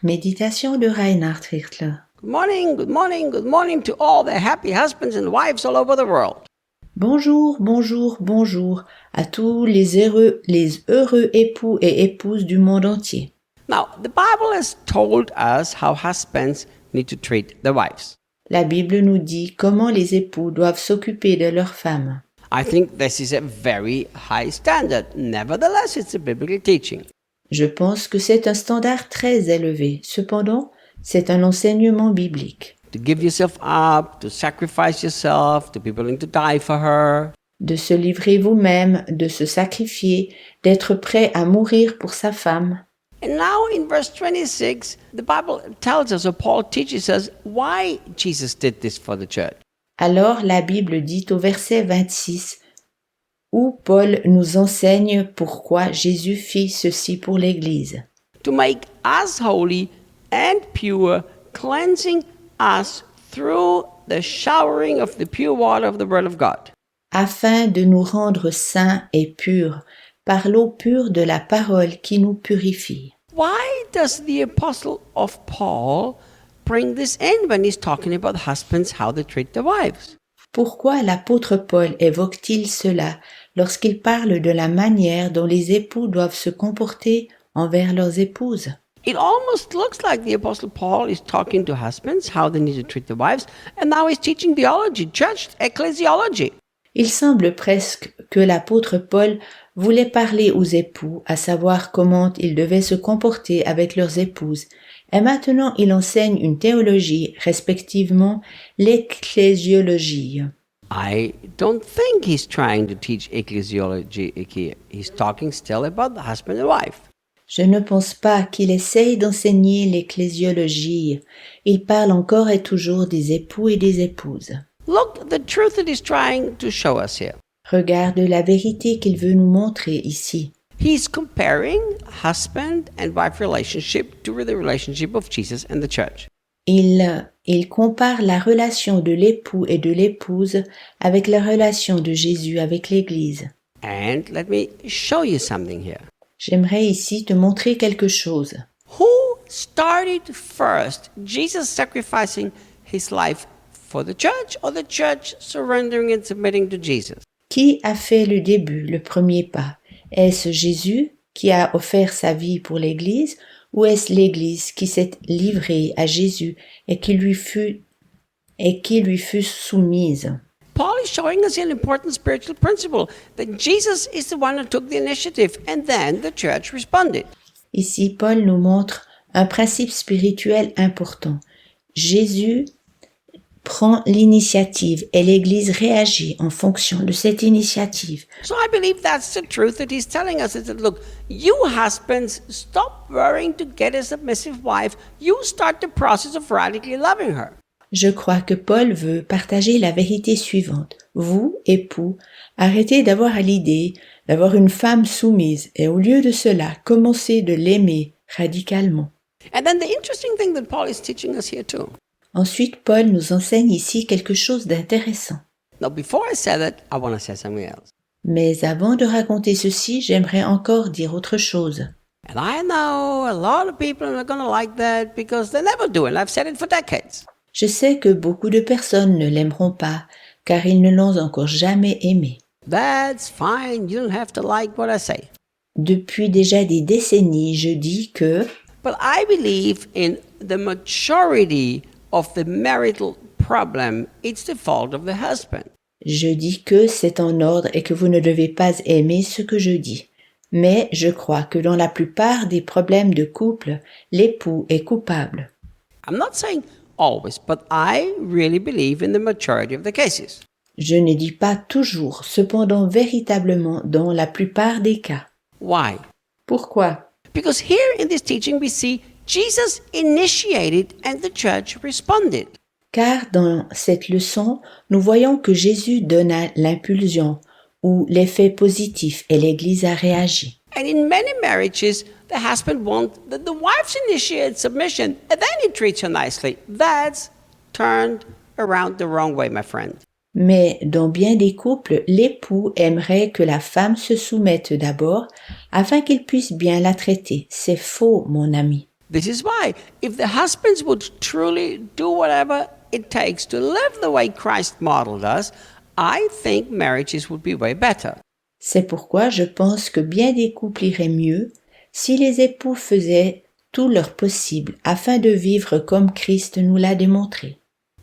Méditation de Reinhard Hirtler. Good morning, good morning, good morning to all the happy husbands and wives all over the world. Bonjour, bonjour, bonjour à tous les heureux époux et épouses du monde entier. Now, the Bible has told us how husbands need to treat their wives. La Bible nous dit comment les époux doivent s'occuper de leurs femmes. I think this is a very high standard. Nevertheless, it's a biblical teaching. Je pense que c'est un standard très élevé. Cependant, c'est un enseignement biblique. To give yourself up, to sacrifice yourself, to be willing to die for her. De se livrer vous-même, de se sacrifier, d'être prêt à mourir pour sa femme. And now in verse 26, the Bible tells us, or Paul teaches us, why Jesus did this for the church. Alors la Bible dit au verset 26, où Paul nous enseigne pourquoi Jésus fit ceci pour l'Église. To make us holy and pure, cleansing us through the showering of the pure water of the Word of God. Afin de nous rendre saints et purs par l'eau pure de la parole qui nous purifie. Why does the apostle of Paul bring this in when he's talking about husbands, how they treat their wives? Pourquoi l'apôtre Paul évoque-t-il cela lorsqu'il parle de la manière dont les époux doivent se comporter envers leurs épouses? It almost looks like the apostle Paul is talking to husbands, how they need to treat their wives, and now he's teaching theology, church ecclesiology. Il semble presque que l'apôtre Paul voulait parler aux époux, à savoir comment ils devaient se comporter avec leurs épouses, et maintenant il enseigne une théologie, respectivement l'ecclésiologie. I don't think he's trying to teach ecclesiology here. He's talking still about the husband and wife. Je ne pense pas qu'il essaye d'enseigner l'ecclésiologie. Il parle encore et toujours des époux et des épouses. Look, the truth that he's trying to show us here. Regarde la vérité qu'il veut nous montrer ici. He's comparing husband and wife relationship to the relationship of Jesus and the church. Il compare la relation de l'époux et de l'épouse avec la relation de Jésus avec l'Église. And let me show you something here. J'aimerais ici te montrer quelque chose. Who started first? Jesus sacrificing his life for the church or the church surrendering and submitting to Jesus? Qui a fait le début, le premier pas? Est-ce Jésus qui a offert sa vie pour l'Église ou est-ce l'Église qui s'est livrée à Jésus et qui lui fut soumise? Paul is showing us an important spiritual principle that Jesus is the one who took the initiative and then the church responded. Ici, Paul nous montre un principe spirituel important. Jésus prend l'initiative et l'Église réagit en fonction de cette initiative. So I believe that's the truth that he's telling us is that, look, you husbands, stop worrying to get a submissive wife. You start the process of radically loving her. Je crois que Paul veut partager la vérité suivante. Vous, époux, arrêtez d'avoir à l'idée d'avoir une femme soumise et au lieu de cela, commencez de l'aimer radicalement. And then the interesting thing that Paul is teaching us here too. Ensuite, Paul nous enseigne ici quelque chose d'intéressant. Now, before I say that, I want to say something else. Mais avant de raconter ceci, j'aimerais encore dire autre chose. And I know a lot of people are not going to like that because they never do, and I've said it for decades. Je sais que beaucoup de personnes ne l'aimeront pas, car ils ne l'ont encore jamais aimé. That's fine. You don't have to like what I say. Depuis déjà des décennies, je dis que But I believe in the majority of the marital problem, it's the fault of the husband. Je dis que c'est en ordre et que vous ne devez pas aimer ce que je dis. Mais je crois que dans la plupart des problèmes de couple, l'époux est coupable. I'm not saying always, but I really believe in the majority of the cases. Je ne dis pas toujours, cependant véritablement dans la plupart des cas. Why? Pourquoi? Because here in this teaching we see Jesus initiated and the church responded. Car dans cette leçon, nous voyons que Jésus donna l'impulsion ou l'effet positif et l'Église a réagi. And in many marriages, the husband wants that the wife's initiate submission and then he treats her nicely. That's turned around the wrong way, my friend. Mais dans bien des couples, l'époux aimerait que la femme se soumette d'abord afin qu'il puisse bien la traiter. C'est faux, mon ami. This is why, if the husbands would truly do whatever it takes to live the way Christ modeled us, I think marriages would be way better. C'est pourquoi je pense que bien des couples iraient mieux si les époux faisaient tout leur possible afin de vivre comme Christ nous l'a démontré.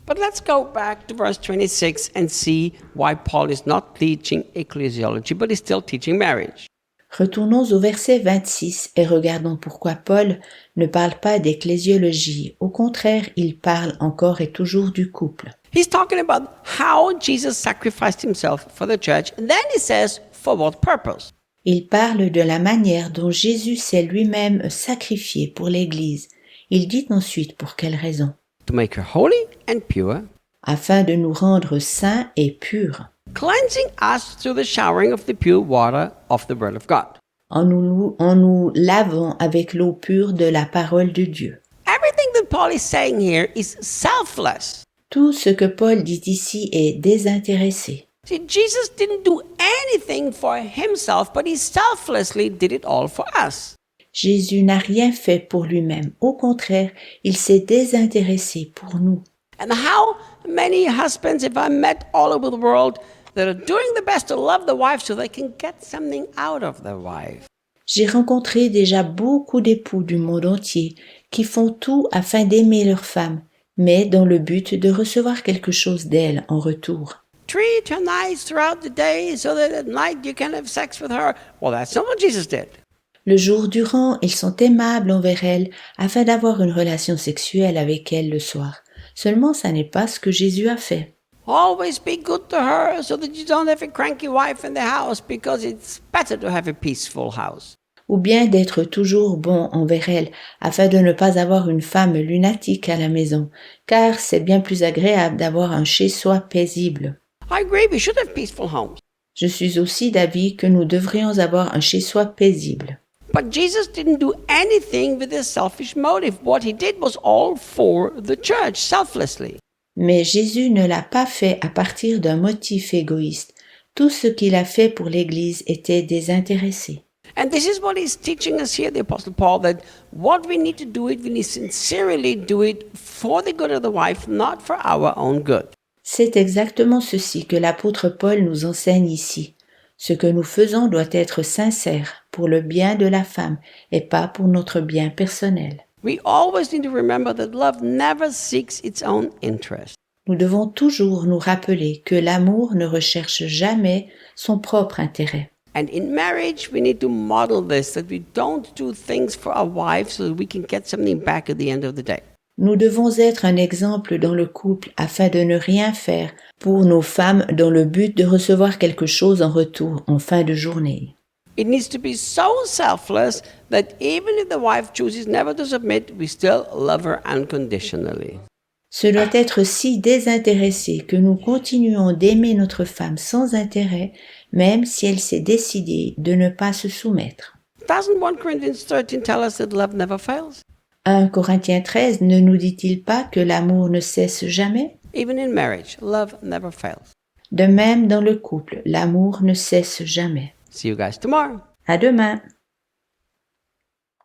But let's go back to verse 26 and see why Paul is not teaching ecclesiology, but is still teaching marriage. Retournons au verset 26 et regardons pourquoi Paul ne parle pas d'ecclésiologie. Au contraire, il parle encore et toujours du couple. He's talking about how Jesus sacrificed himself for the church, and then he says, for what purpose? Il parle de la manière dont Jésus s'est lui-même sacrifié pour l'Église. Il dit ensuite pour quelle raison. To make her holy and pure, Afin de nous rendre saints et purs, cleansing us through the showering of the pure water of the Word of God. en nous lavant avec l'eau pure de la parole de Dieu. Everything that Paul is saying here is selfless. Tout ce que Paul dit ici est désintéressé. See, Jesus didn't do anything for himself, but he selflessly did it all for us. Jésus n'a rien fait pour lui-même. Au contraire, il s'est désintéressé pour nous. And how many husbands have I met all over the world that are doing their best to love the wife so they can get something out of their wife? J'ai rencontré déjà beaucoup d'époux du monde entier qui font tout afin d'aimer leur femme, mais dans le but de recevoir quelque chose d'elle en retour. Treat her nice throughout the day so that at night you can have sex with her. Well, that's not what Jesus did. Le jour durant, ils sont aimables envers elle afin d'avoir une relation sexuelle avec elle le soir. Seulement, ça n'est pas ce que Jésus a fait. Always be good to her so that you don't have a cranky wife in the house, because it's better to have a peaceful house. Ou bien d'être toujours bon envers elle afin de ne pas avoir une femme lunatique à la maison, car c'est bien plus agréable d'avoir un chez-soi paisible. I agree, we should have peaceful homes. Je suis aussi d'avis que nous devrions avoir un chez-soi paisible. But Jesus didn't do anything with a selfish motive. What he did was all for the church, selflessly. Mais Jésus ne l'a pas fait à partir d'un motif égoïste. Tout ce qu'il a fait pour l'Église était désintéressé. And this is what he's teaching us here, the Apostle Paul, that what we need to do it, we need to sincerely do it for the good of the wife, not for our own good. C'est exactement ceci que l'apôtre Paul nous enseigne ici. Ce que nous faisons doit être sincère pour le bien de la femme et pas pour notre bien personnel. We always need to remember that love never seeks its own interest. Nous devons toujours nous rappeler que l'amour ne recherche jamais son propre intérêt. And in marriage, we need to model this, that we don't do things for our wives so that we can get something back at the end of the day. Nous devons être un exemple dans le couple afin de ne rien faire pour nos femmes dans le but de recevoir quelque chose en retour en fin de journée. It needs to be so selfless that even if the wife chooses never to submit, we still love her unconditionally. Ce doit être si désintéressé que nous continuons d'aimer notre femme sans intérêt, même si elle s'est décidée de ne pas se soumettre. Doesn't 1 Corinthians 13 tell us that love never fails? 1 Corinthiens 13 ne nous dit-il pas que l'amour ne cesse jamais? Even in marriage, love never fails. De même dans le couple, l'amour ne cesse jamais. See you guys tomorrow. À demain!